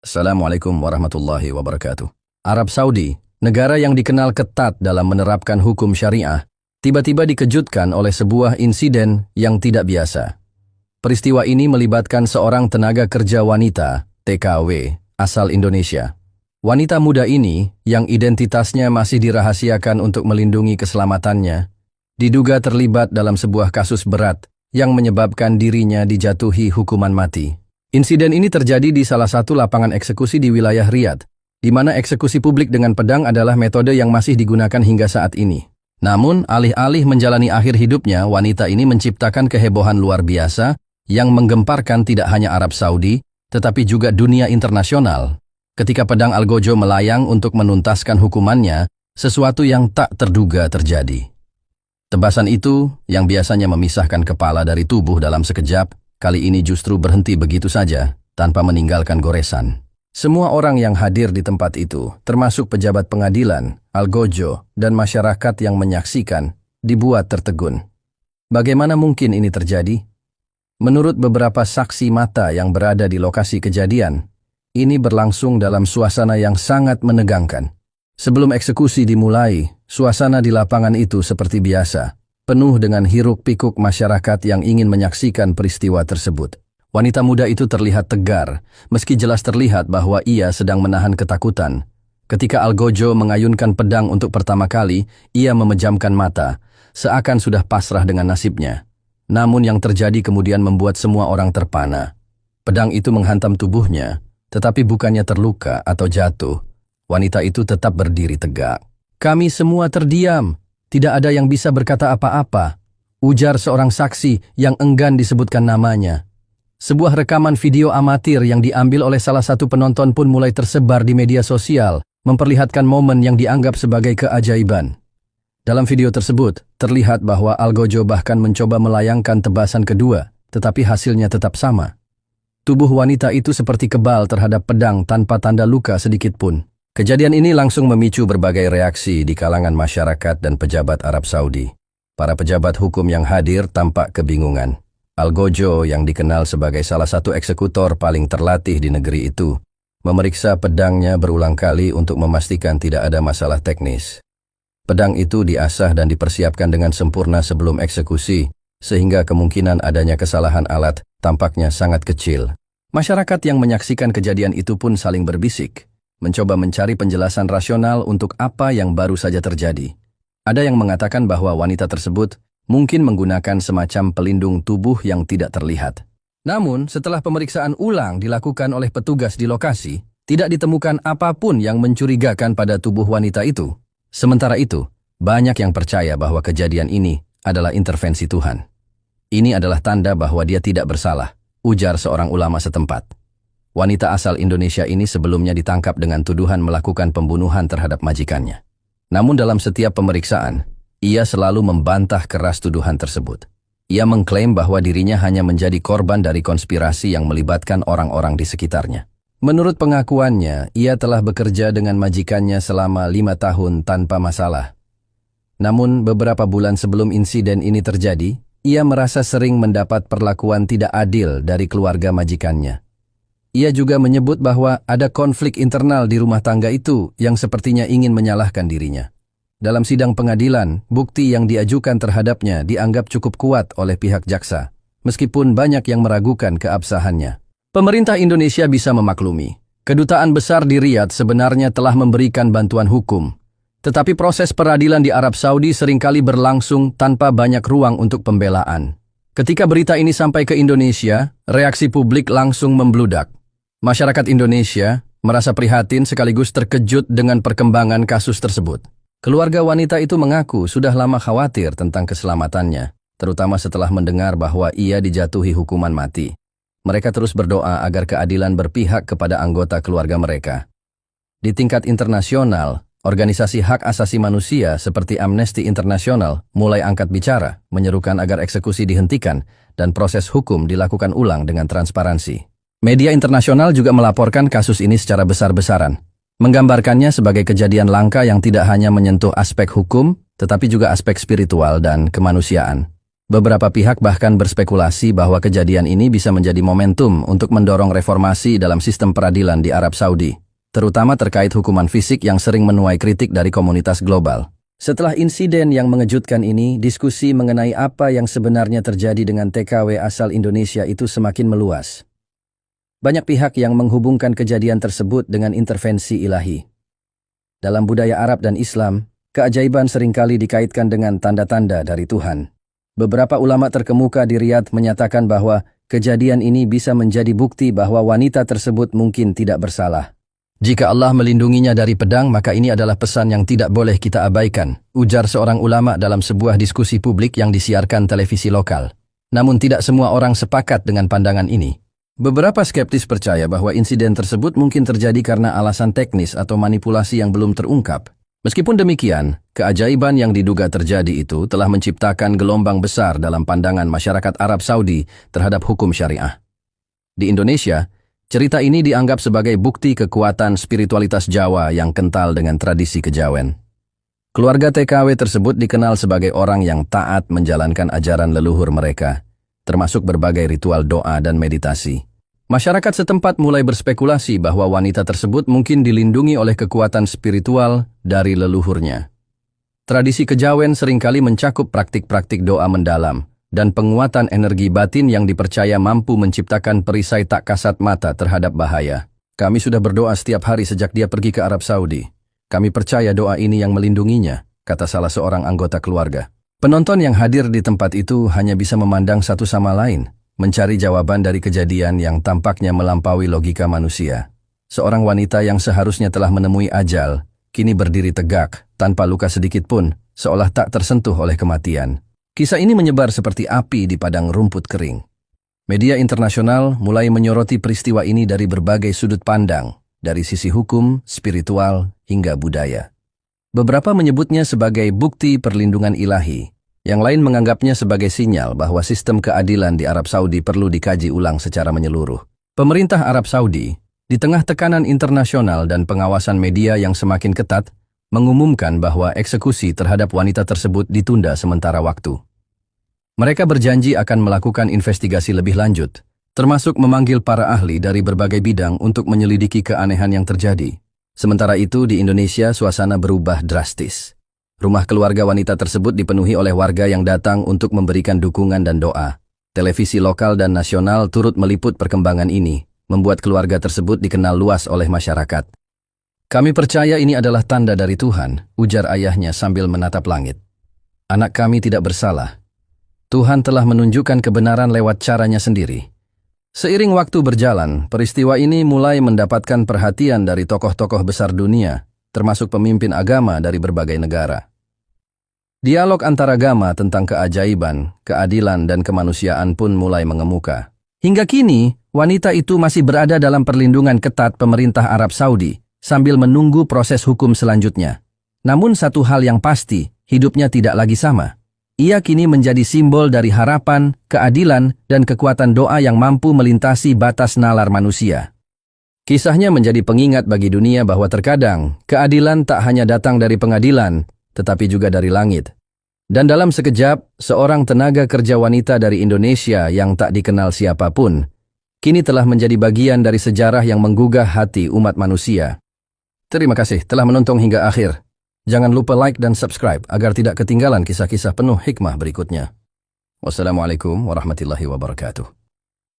Assalamualaikum warahmatullahi wabarakatuh. Arab Saudi, negara yang dikenal ketat dalam menerapkan hukum syariah, tiba-tiba dikejutkan oleh sebuah insiden yang tidak biasa. Peristiwa ini melibatkan seorang tenaga kerja wanita, TKW, asal Indonesia. Wanita muda ini, yang identitasnya masih dirahasiakan untuk melindungi keselamatannya, diduga terlibat dalam sebuah kasus berat yang menyebabkan dirinya dijatuhi hukuman mati. Insiden ini terjadi di salah satu lapangan eksekusi di wilayah Riyadh, di mana eksekusi publik dengan pedang adalah metode yang masih digunakan hingga saat ini. Namun, alih-alih menjalani akhir hidupnya, wanita ini menciptakan kehebohan luar biasa yang menggemparkan tidak hanya Arab Saudi, tetapi juga dunia internasional. Ketika pedang Algojo melayang untuk menuntaskan hukumannya, sesuatu yang tak terduga terjadi. Tebasan itu, yang biasanya memisahkan kepala dari tubuh dalam sekejap, kali ini justru berhenti begitu saja, tanpa meninggalkan goresan. Semua orang yang hadir di tempat itu, termasuk pejabat pengadilan, Algojo, dan masyarakat yang menyaksikan, dibuat tertegun. Bagaimana mungkin ini terjadi? Menurut beberapa saksi mata yang berada di lokasi kejadian, ini berlangsung dalam suasana yang sangat menegangkan. Sebelum eksekusi dimulai, suasana di lapangan itu seperti biasa, penuh dengan hiruk-pikuk masyarakat yang ingin menyaksikan peristiwa tersebut. Wanita muda itu terlihat tegar, meski jelas terlihat bahwa ia sedang menahan ketakutan. Ketika Algojo mengayunkan pedang untuk pertama kali, ia memejamkan mata, seakan sudah pasrah dengan nasibnya. Namun yang terjadi kemudian membuat semua orang terpana. Pedang itu menghantam tubuhnya, tetapi bukannya terluka atau jatuh. Wanita itu tetap berdiri tegak. Kami semua terdiam. Tidak ada yang bisa berkata apa-apa, ujar seorang saksi yang enggan disebutkan namanya. Sebuah rekaman video amatir yang diambil oleh salah satu penonton pun mulai tersebar di media sosial, memperlihatkan momen yang dianggap sebagai keajaiban. Dalam video tersebut, terlihat bahwa Algojo bahkan mencoba melayangkan tebasan kedua, tetapi hasilnya tetap sama. Tubuh wanita itu seperti kebal terhadap pedang tanpa tanda luka sedikit pun. Kejadian ini langsung memicu berbagai reaksi di kalangan masyarakat dan pejabat Arab Saudi. Para pejabat hukum yang hadir tampak kebingungan. Algojo, yang dikenal sebagai salah satu eksekutor paling terlatih di negeri itu, memeriksa pedangnya berulang kali untuk memastikan tidak ada masalah teknis. Pedang itu diasah dan dipersiapkan dengan sempurna sebelum eksekusi, sehingga kemungkinan adanya kesalahan alat tampaknya sangat kecil. Masyarakat yang menyaksikan kejadian itu pun saling berbisik, mencoba mencari penjelasan rasional untuk apa yang baru saja terjadi. Ada yang mengatakan bahwa wanita tersebut mungkin menggunakan semacam pelindung tubuh yang tidak terlihat. Namun, setelah pemeriksaan ulang dilakukan oleh petugas di lokasi, tidak ditemukan apapun yang mencurigakan pada tubuh wanita itu. Sementara itu, banyak yang percaya bahwa kejadian ini adalah intervensi Tuhan. Ini adalah tanda bahwa dia tidak bersalah, ujar seorang ulama setempat. Wanita asal Indonesia ini sebelumnya ditangkap dengan tuduhan melakukan pembunuhan terhadap majikannya. Namun dalam setiap pemeriksaan, ia selalu membantah keras tuduhan tersebut. Ia mengklaim bahwa dirinya hanya menjadi korban dari konspirasi yang melibatkan orang-orang di sekitarnya. Menurut pengakuannya, ia telah bekerja dengan majikannya selama 5 tahun tanpa masalah. Namun beberapa bulan sebelum insiden ini terjadi, ia merasa sering mendapat perlakuan tidak adil dari keluarga majikannya. Ia juga menyebut bahwa ada konflik internal di rumah tangga itu yang sepertinya ingin menyalahkan dirinya. Dalam sidang pengadilan, bukti yang diajukan terhadapnya dianggap cukup kuat oleh pihak jaksa, meskipun banyak yang meragukan keabsahannya. Pemerintah Indonesia bisa memaklumi. Kedutaan besar di Riyadh sebenarnya telah memberikan bantuan hukum. Tetapi proses peradilan di Arab Saudi seringkali berlangsung tanpa banyak ruang untuk pembelaan. Ketika berita ini sampai ke Indonesia, reaksi publik langsung membludak. Masyarakat Indonesia merasa prihatin sekaligus terkejut dengan perkembangan kasus tersebut. Keluarga wanita itu mengaku sudah lama khawatir tentang keselamatannya, terutama setelah mendengar bahwa ia dijatuhi hukuman mati. Mereka terus berdoa agar keadilan berpihak kepada anggota keluarga mereka. Di tingkat internasional, organisasi hak asasi manusia seperti Amnesty International mulai angkat bicara, menyerukan agar eksekusi dihentikan dan proses hukum dilakukan ulang dengan transparansi. Media internasional juga melaporkan kasus ini secara besar-besaran, menggambarkannya sebagai kejadian langka yang tidak hanya menyentuh aspek hukum, tetapi juga aspek spiritual dan kemanusiaan. Beberapa pihak bahkan berspekulasi bahwa kejadian ini bisa menjadi momentum untuk mendorong reformasi dalam sistem peradilan di Arab Saudi, terutama terkait hukuman fisik yang sering menuai kritik dari komunitas global. Setelah insiden yang mengejutkan ini, diskusi mengenai apa yang sebenarnya terjadi dengan TKW asal Indonesia itu semakin meluas. Banyak pihak yang menghubungkan kejadian tersebut dengan intervensi ilahi. Dalam budaya Arab dan Islam, keajaiban seringkali dikaitkan dengan tanda-tanda dari Tuhan. Beberapa ulama terkemuka di Riyadh menyatakan bahwa kejadian ini bisa menjadi bukti bahwa wanita tersebut mungkin tidak bersalah. Jika Allah melindunginya dari pedang, maka ini adalah pesan yang tidak boleh kita abaikan, ujar seorang ulama dalam sebuah diskusi publik yang disiarkan televisi lokal. Namun tidak semua orang sepakat dengan pandangan ini. Beberapa skeptis percaya bahwa insiden tersebut mungkin terjadi karena alasan teknis atau manipulasi yang belum terungkap. Meskipun demikian, keajaiban yang diduga terjadi itu telah menciptakan gelombang besar dalam pandangan masyarakat Arab Saudi terhadap hukum syariah. Di Indonesia, cerita ini dianggap sebagai bukti kekuatan spiritualitas Jawa yang kental dengan tradisi kejawen. Keluarga TKW tersebut dikenal sebagai orang yang taat menjalankan ajaran leluhur mereka, termasuk berbagai ritual doa dan meditasi. Masyarakat setempat mulai berspekulasi bahwa wanita tersebut mungkin dilindungi oleh kekuatan spiritual dari leluhurnya. Tradisi kejawen seringkali mencakup praktik-praktik doa mendalam dan penguatan energi batin yang dipercaya mampu menciptakan perisai tak kasat mata terhadap bahaya. Kami sudah berdoa setiap hari sejak dia pergi ke Arab Saudi. Kami percaya doa ini yang melindunginya, kata salah seorang anggota keluarga. Penonton yang hadir di tempat itu hanya bisa memandang satu sama lain, mencari jawaban dari kejadian yang tampaknya melampaui logika manusia. Seorang wanita yang seharusnya telah menemui ajal, kini berdiri tegak, tanpa luka sedikit pun, seolah tak tersentuh oleh kematian. Kisah ini menyebar seperti api di padang rumput kering. Media internasional mulai menyoroti peristiwa ini dari berbagai sudut pandang, dari sisi hukum, spiritual, hingga budaya. Beberapa menyebutnya sebagai bukti perlindungan ilahi, yang lain menganggapnya sebagai sinyal bahwa sistem keadilan di Arab Saudi perlu dikaji ulang secara menyeluruh. Pemerintah Arab Saudi, di tengah tekanan internasional dan pengawasan media yang semakin ketat, mengumumkan bahwa eksekusi terhadap wanita tersebut ditunda sementara waktu. Mereka berjanji akan melakukan investigasi lebih lanjut, termasuk memanggil para ahli dari berbagai bidang untuk menyelidiki keanehan yang terjadi. Sementara itu, di Indonesia suasana berubah drastis. Rumah keluarga wanita tersebut dipenuhi oleh warga yang datang untuk memberikan dukungan dan doa. Televisi lokal dan nasional turut meliput perkembangan ini, membuat keluarga tersebut dikenal luas oleh masyarakat. Kami percaya ini adalah tanda dari Tuhan, ujar ayahnya sambil menatap langit. Anak kami tidak bersalah. Tuhan telah menunjukkan kebenaran lewat caranya sendiri. Seiring waktu berjalan, peristiwa ini mulai mendapatkan perhatian dari tokoh-tokoh besar dunia, termasuk pemimpin agama dari berbagai negara. Dialog antaragama tentang keajaiban, keadilan, dan kemanusiaan pun mulai mengemuka. Hingga kini, wanita itu masih berada dalam perlindungan ketat pemerintah Arab Saudi, sambil menunggu proses hukum selanjutnya. Namun satu hal yang pasti, hidupnya tidak lagi sama. Ia kini menjadi simbol dari harapan, keadilan, dan kekuatan doa yang mampu melintasi batas nalar manusia. Kisahnya menjadi pengingat bagi dunia bahwa terkadang keadilan tak hanya datang dari pengadilan, tetapi juga dari langit. Dan dalam sekejap, seorang tenaga kerja wanita dari Indonesia yang tak dikenal siapapun, kini telah menjadi bagian dari sejarah yang menggugah hati umat manusia. Terima kasih telah menonton hingga akhir. Jangan lupa like dan subscribe agar tidak ketinggalan kisah-kisah penuh hikmah berikutnya. Wassalamualaikum warahmatullahi wabarakatuh.